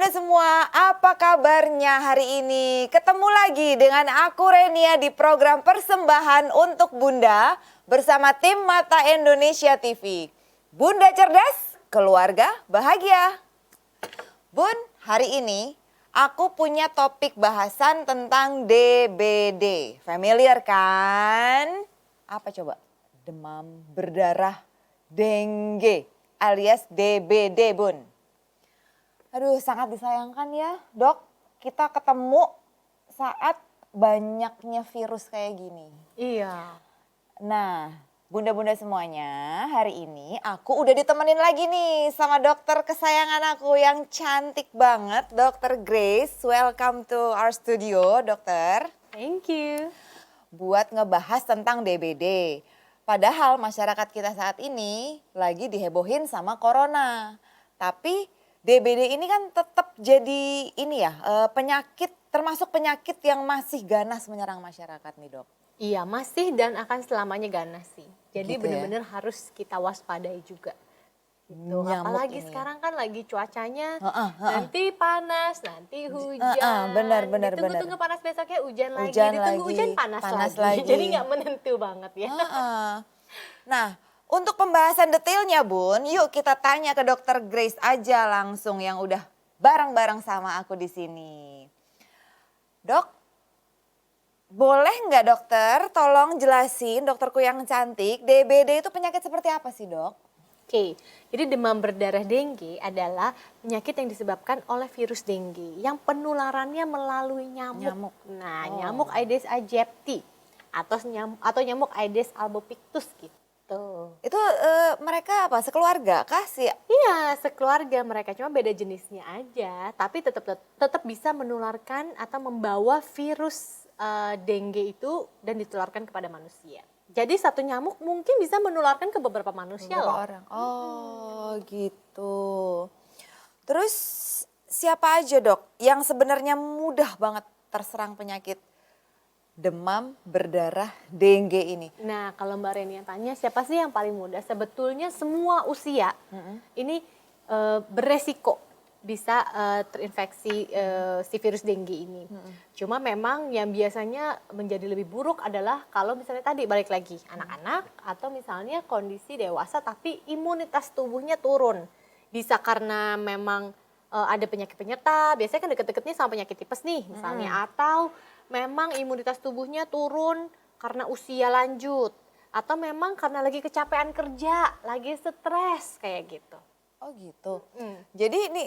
Bunda semua, apa kabarnya hari ini? Ketemu lagi dengan aku Renia di program persembahan untuk Bunda bersama tim Mata Indonesia TV. Bunda cerdas, keluarga bahagia. Bun, hari ini aku punya topik bahasan tentang DBD. Familiar kan? Apa coba? Demam berdarah dengue alias DBD, Bun. Aduh, sangat disayangkan ya, Dok. Kita ketemu saat banyaknya virus kayak gini. Iya. Nah, bunda-bunda semuanya, hari ini aku udah ditemenin lagi nih sama dokter kesayangan aku yang cantik banget, Dokter Grace. Welcome to our studio, dokter. Thank you. Buat ngebahas tentang DBD. Padahal masyarakat kita saat ini lagi dihebohin sama corona. Tapi DBD ini kan tetap jadi ini ya, penyakit, termasuk penyakit yang masih ganas menyerang masyarakat nih, Dok. Iya, masih dan akan selamanya ganas sih. Jadi Gitu ya. benar-benar harus kita waspadai juga. Gitu. Nyamuk Apalagi ini. sekarang kan lagi cuacanya Nanti nanti panas, nanti hujan. benar. Ditunggu-tunggu panas besoknya hujan lagi, Hujan ditunggu lagi, hujan panas panas lagi. lagi. Jadi nggak menentu banget ya. Nah, untuk pembahasan detailnya, Bun, yuk kita tanya ke Dokter Grace aja langsung yang udah bareng-bareng sama aku di sini. Dok, boleh nggak dokter tolong jelasin, dokterku yang cantik, DBD itu penyakit seperti apa sih, Dok? Oke, jadi demam berdarah dengue adalah penyakit yang disebabkan oleh virus dengue yang penularannya melalui nyamuk. Nah, nyamuk Aedes aegypti atau nyamuk Aedes albopictus gitu. Itu mereka apa, sekeluarga kah sih? Iya, sekeluarga mereka, cuma beda jenisnya aja, tapi tetap bisa menularkan atau membawa virus dengue itu dan ditularkan kepada manusia. Jadi satu nyamuk mungkin bisa menularkan ke beberapa manusia Beberapa loh. orang. Oh, gitu. Terus siapa aja, Dok, yang sebenarnya mudah banget terserang penyakit demam berdarah dengue ini? Nah, kalau Mbak Reni yang tanya siapa sih yang paling mudah? Sebetulnya semua usia ini beresiko bisa terinfeksi si virus dengue ini. Cuma memang yang biasanya menjadi lebih buruk adalah kalau misalnya tadi balik lagi anak-anak atau misalnya kondisi dewasa tapi imunitas tubuhnya turun. Bisa karena memang ada penyakit penyerta, biasanya kan deket-deketnya sama penyakit tipes nih misalnya, atau memang imunitas tubuhnya turun karena usia lanjut, atau memang karena lagi kecapean kerja, lagi stres kayak gitu. Oh, gitu. Jadi ini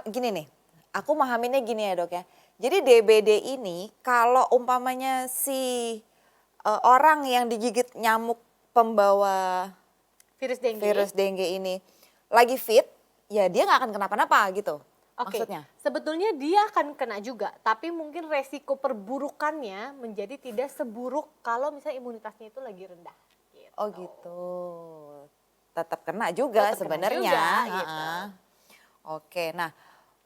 gini nih, aku mahaminnya gini ya, Dok ya. Jadi DBD ini kalau umpamanya si orang yang digigit nyamuk pembawa Virus dengue. ini lagi fit, ya dia nggak akan kenapa-napa gitu. Oke, Maksudnya? sebetulnya dia akan kena juga, tapi mungkin resiko perburukannya menjadi tidak seburuk kalau misalnya imunitasnya itu lagi rendah. Gitu. Oh, gitu. Tetap kena juga Tetap kena sebenarnya. juga, gitu. Oke, nah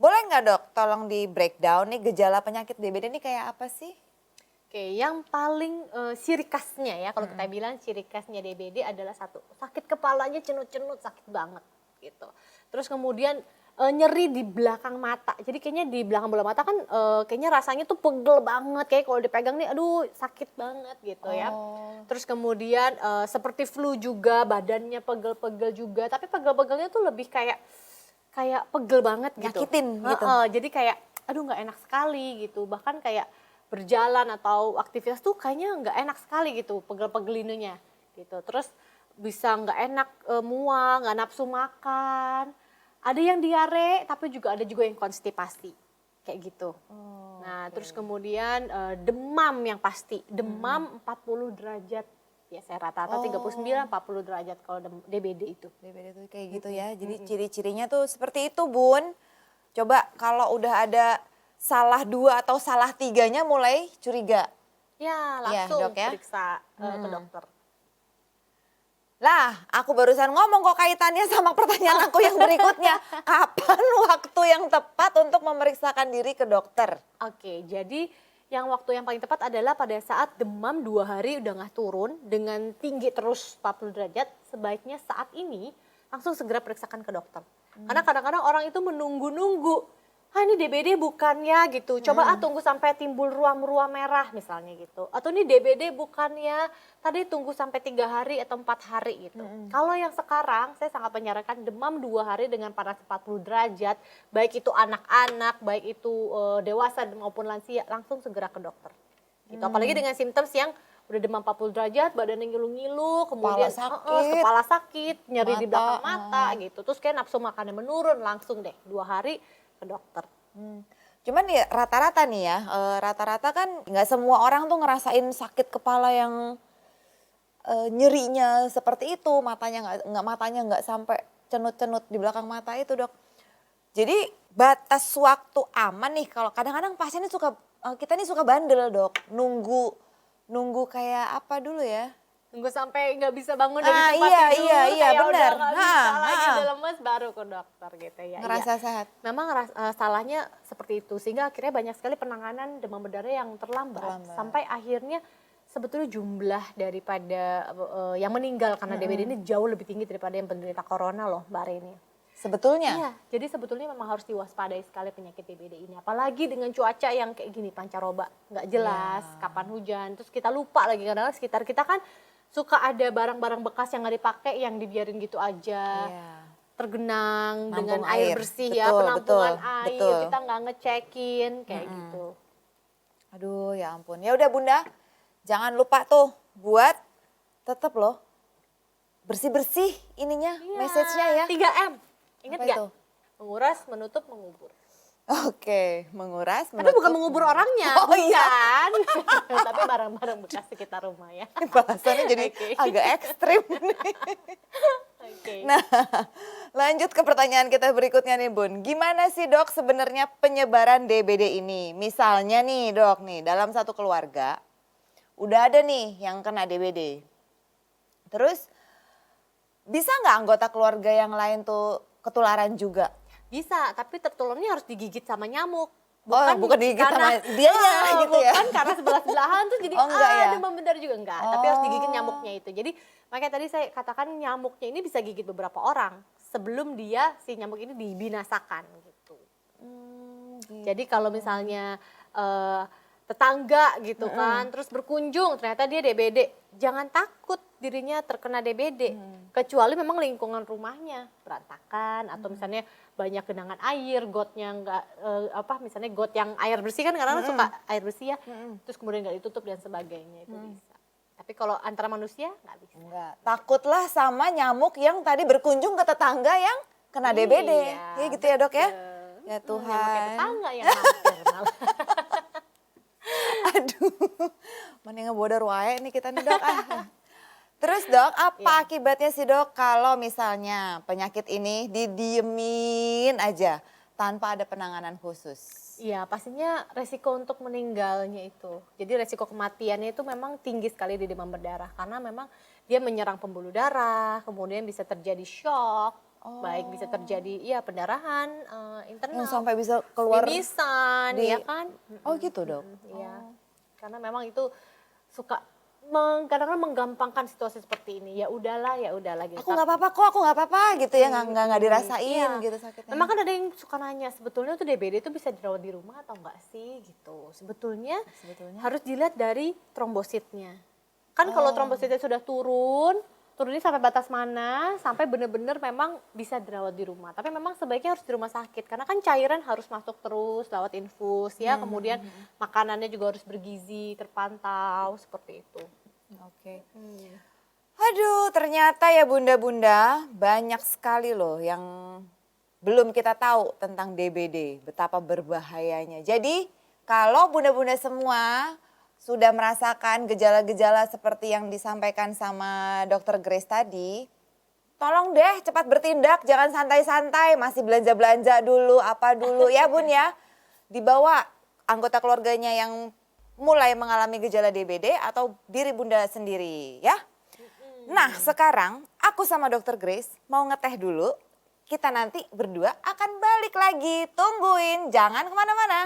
boleh nggak, Dok tolong di breakdown nih gejala penyakit DBD ini kayak apa sih? Oke, yang paling ciri khasnya ya, kalau kita bilang ciri khasnya DBD adalah satu, sakit kepalanya cenut-cenut, sakit banget gitu. Terus kemudian nyeri di belakang mata, jadi kayaknya di belakang bola mata kan kayaknya rasanya tuh pegel banget, kayak kalau dipegang nih aduh sakit banget gitu ya. Terus kemudian seperti flu juga, badannya pegel-pegel juga, tapi pegel-pegelnya tuh lebih kayak pegel banget gitu. Nyakitin gitu. Jadi kayak aduh nggak enak sekali gitu. Bahkan kayak berjalan atau aktivitas tuh kayaknya nggak enak sekali gitu, pegel-pegelinnya gitu. Terus bisa nggak enak mual, nggak nafsu makan. Ada yang diare tapi juga ada juga yang konstipasi kayak gitu. Nah, terus kemudian demam yang pasti, demam 40 derajat. Biasanya rata-rata 39-40 derajat kalau DBD itu. DBD itu kayak gitu ya. Jadi ciri-cirinya tuh seperti itu, Bun. Coba kalau udah ada salah 2 atau salah 3-nya mulai curiga. Ya, Iya, langsung Dok ya. periksa ke dokter. Lah, aku barusan ngomong kok kaitannya sama pertanyaan aku yang berikutnya. Kapan waktu yang tepat untuk memeriksakan diri ke dokter? Oke, jadi yang waktu yang paling tepat adalah pada saat demam 2 hari udah nggak turun dengan tinggi terus 40 derajat, sebaiknya saat ini langsung segera periksakan ke dokter. Karena kadang-kadang orang itu menunggu-nunggu ini DBD bukan ya gitu. Coba tunggu sampai timbul ruam-ruam merah misalnya gitu. Atau ini DBD bukan ya, tadi tunggu sampai 3 hari atau 4 hari gitu. Kalau yang sekarang saya sangat menyarankan demam 2 hari dengan panas 40 derajat, baik itu anak-anak, baik itu dewasa maupun lansia, langsung segera ke dokter. Gitu. Apalagi dengan simptoms yang udah demam 40 derajat, badannya ngilu-ngilu, kemudian kepala sakit, nyeri di belakang mata gitu. Terus kayak nafsu makannya menurun, langsung deh 2 hari ke dokter. Cuman ya rata-rata nih ya, rata-rata kan nggak semua orang tuh ngerasain sakit kepala yang nyerinya seperti itu, matanya nggak sampai cenut-cenut di belakang mata itu, Dok. Jadi batas waktu aman nih, kalau kadang-kadang pasien ini kita nih suka bandel, Dok, nunggu kayak apa dulu ya? Nunggu sampai nggak bisa bangun dari tempat tidur, iya, kayak benar. udah nggak bisa lagi, udah lemes, baru ke dokter gitu ya. Ngerasa sehat. Memang salahnya seperti itu, sehingga akhirnya banyak sekali penanganan demam berdarah yang terlambat. Sampai akhirnya sebetulnya jumlah daripada yang meninggal karena DBD ini jauh lebih tinggi daripada yang penderita corona loh, Mbak Reni. Sebetulnya? Iya, jadi sebetulnya memang harus diwaspadai sekali penyakit DBD ini. Apalagi dengan cuaca yang kayak gini, pancaroba, nggak jelas, kapan hujan. Terus kita lupa lagi, karena sekitar kita kan suka ada barang-barang bekas yang nggak dipakai, yang dibiarin gitu aja. Tergenang dengan air bersih, ya, penampungan air, kita nggak ngecekin, kayak gitu. Aduh ya ampun, ya udah Bunda, jangan lupa tuh buat tetap loh bersih-bersih ininya, message-nya ya. 3M. Ingat Apa gak? itu? Menguras, menutup, mengubur. Oke, menguras, Tapi bukan mengubur orangnya, bukan. Tapi barang-barang bekas sekitar rumah ya. Bahasannya jadi agak ekstrim. Nah, lanjut ke pertanyaan kita berikutnya nih Bun. Gimana sih Dok sebenarnya penyebaran DBD ini? Misalnya nih Dok, nih dalam satu keluarga udah ada nih yang kena DBD. Terus bisa nggak anggota keluarga yang lain tuh ketularan juga? Bisa, tapi tertularnya harus digigit sama nyamuk. Bukan digigit sama dianya gitu ya? Bukan karena sebelah-sebelahan tuh jadi demam berdarah juga enggak. Tapi harus digigit nyamuknya itu. Jadi makanya tadi saya katakan nyamuknya ini bisa gigit beberapa orang sebelum si nyamuk ini dibinasakan gitu. Jadi kalau misalnya tetangga gitu kan, terus berkunjung ternyata dia DBD, jangan takut dirinya terkena DBD, kecuali memang lingkungan rumahnya berantakan atau misalnya banyak genangan air, gotnya nggak misalnya got yang air bersih kan karena suka air bersih ya, terus kemudian nggak ditutup dan sebagainya itu bisa. Tapi kalau antara manusia nggak bisa. Enggak. Takutlah sama nyamuk yang tadi berkunjung ke tetangga yang kena DBD, ya gitu ya Dok ya? Ya Tuhan. Nyamuk tetangga yang hampir malah. Aduh, mending ngebodor wae nih kita nih Dok. Terus Dok, apa akibatnya sih Dok kalau misalnya penyakit ini didiemin aja tanpa ada penanganan khusus? Iya, pastinya resiko untuk meninggalnya itu. Jadi resiko kematiannya itu memang tinggi sekali di demam berdarah karena memang dia menyerang pembuluh darah, kemudian bisa terjadi shock, baik bisa terjadi pendarahan internal. Yang sampai bisa keluar mimisan, ya kan? Oh gitu Dok? Iya, karena memang itu suka kadang-kadang menggampangkan situasi seperti ini. Ya udahlah gitu. Aku nggak apa-apa gitu ya, nggak dirasain gitu sakitnya. Memang kan ada yang suka nanya sebetulnya tuh DBD itu bisa dirawat di rumah atau enggak sih gitu. Sebetulnya harus dilihat dari trombositnya. Kan kalau trombositnya sudah turunnya sampai batas mana, sampai benar-benar memang bisa dirawat di rumah. Tapi memang sebaiknya harus di rumah sakit karena kan cairan harus masuk terus lewat infus ya. Kemudian makanannya juga harus bergizi, terpantau seperti itu. Oke. Aduh, ternyata ya bunda-bunda banyak sekali loh yang belum kita tahu tentang DBD, betapa berbahayanya. Jadi kalau bunda-bunda semua sudah merasakan gejala-gejala seperti yang disampaikan sama Dr. Grace tadi, tolong deh cepat bertindak, jangan santai-santai, masih belanja-belanja dulu, apa dulu ya Bun ya. Dibawa anggota keluarganya yang mulai mengalami gejala DBD atau diri bunda sendiri ya. Nah sekarang aku sama Dr. Grace mau ngeteh dulu, kita nanti berdua akan balik lagi, tungguin, jangan kemana-mana.